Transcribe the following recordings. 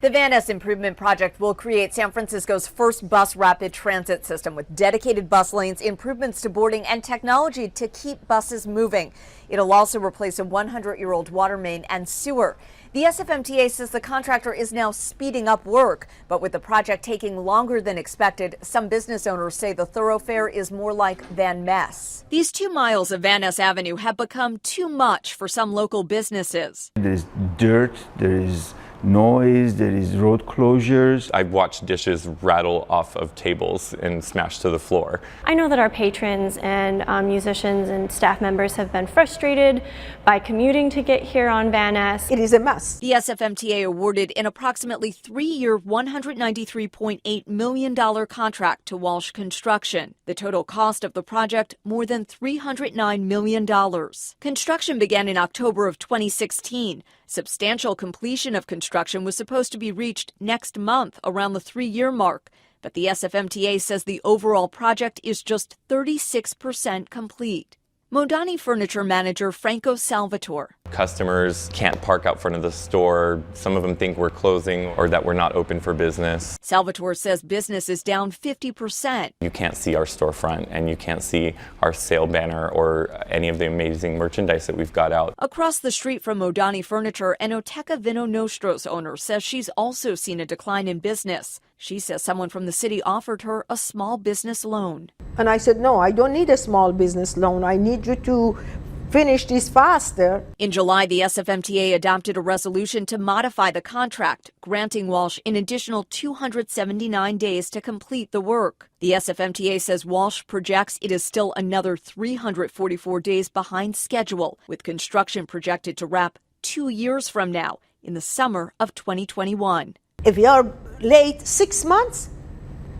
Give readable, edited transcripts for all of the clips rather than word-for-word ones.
The Van Ness Improvement Project will create San Francisco's first bus rapid transit system with dedicated bus lanes, improvements to boarding, and technology to keep buses moving. It'll also replace a 100-year-old water main and sewer. The SFMTA says the contractor is now speeding up work, but with the project taking longer than expected, some business owners say the thoroughfare is more like Van Ness. These 2 miles of Van Ness Avenue have become too much for some local businesses. There's dirt, there is noise, there is road closures. I've watched dishes rattle off of tables and smash to the floor. I know that our patrons and musicians and staff members have been frustrated by commuting to get here on Van Ness. It is a mess. The SFMTA awarded an approximately 3-year, $193.8 million contract to Walsh Construction. The total cost of the project, more than $309 million. Construction began in October of 2016. Substantial completion of construction was supposed to be reached next month around the 3-year mark, but the SFMTA says the overall project is just 36% complete. Modani Furniture Manager Franco Salvatore. Customers can't park out front of the store. Some of them think we're closing or that we're not open for business. Salvatore says business is down 50%. You can't see our storefront and you can't see our sale banner or any of the amazing merchandise that we've got out. Across the street from Modani Furniture, Enoteca Vino Nostro's owner says she's also seen a decline in business. She says someone from the city offered her a small business loan. And I said, no, I don't need a small business loan. I need you to finish this faster. In July, the SFMTA adopted a resolution to modify the contract, granting Walsh an additional 279 days to complete the work. The SFMTA says Walsh projects it is still another 344 days behind schedule, with construction projected to wrap 2 years from now, in the summer of 2021. If you're late 6 months,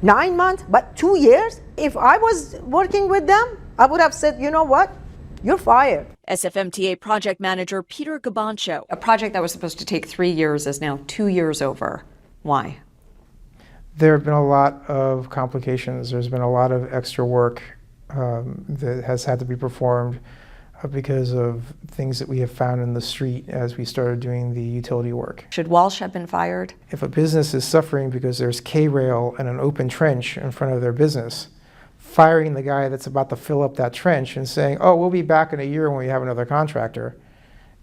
9 months, but 2 years, if I was working with them, I would have said, you know what? You're fired. SFMTA project manager Peter Gabancho. A project that was supposed to take 3 years is now 2 years over. Why? There have been a lot of complications. There's been a lot of extra work that has had to be performed because of things that we have found in the street as we started doing the utility work. Should Walsh have been fired? If a business is suffering because there's K-rail and an open trench in front of their business, firing the guy that's about to fill up that trench and saying, oh, we'll be back in a year when we have another contractor,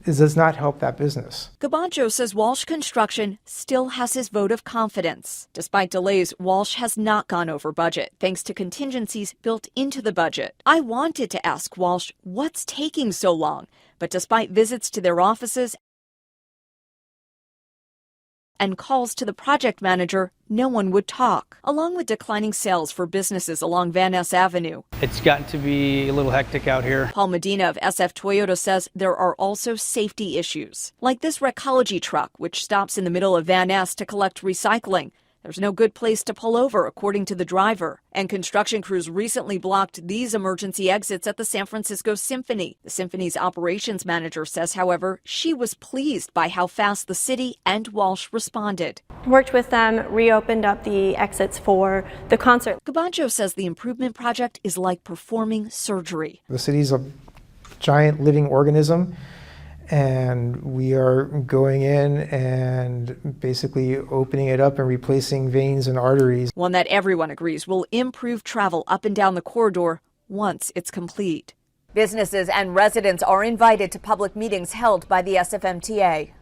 does not help that business. Gabancho says Walsh Construction still has his vote of confidence. Despite delays, Walsh has not gone over budget, thanks to contingencies built into the budget. I wanted to ask Walsh what's taking so long, but despite visits to their offices and calls to the project manager, no one would talk. Along with declining sales for businesses along Van Ness Avenue, it's gotten to be a little hectic out here. Paul Medina of SF Toyota says there are also safety issues, like this Recology truck, which stops in the middle of Van Ness to collect recycling. There's no good place to pull over, according to the driver. And construction crews recently blocked these emergency exits at the San Francisco Symphony. The Symphony's operations manager says, however, she was pleased by how fast the city and Walsh responded. Worked with them, reopened up the exits for the concert. Gabancho says the improvement project is like performing surgery. The city's a giant living organism, and we are going in and basically opening it up and replacing veins and arteries. One that everyone agrees will improve travel up and down the corridor once it's complete. Businesses and residents are invited to public meetings held by the SFMTA.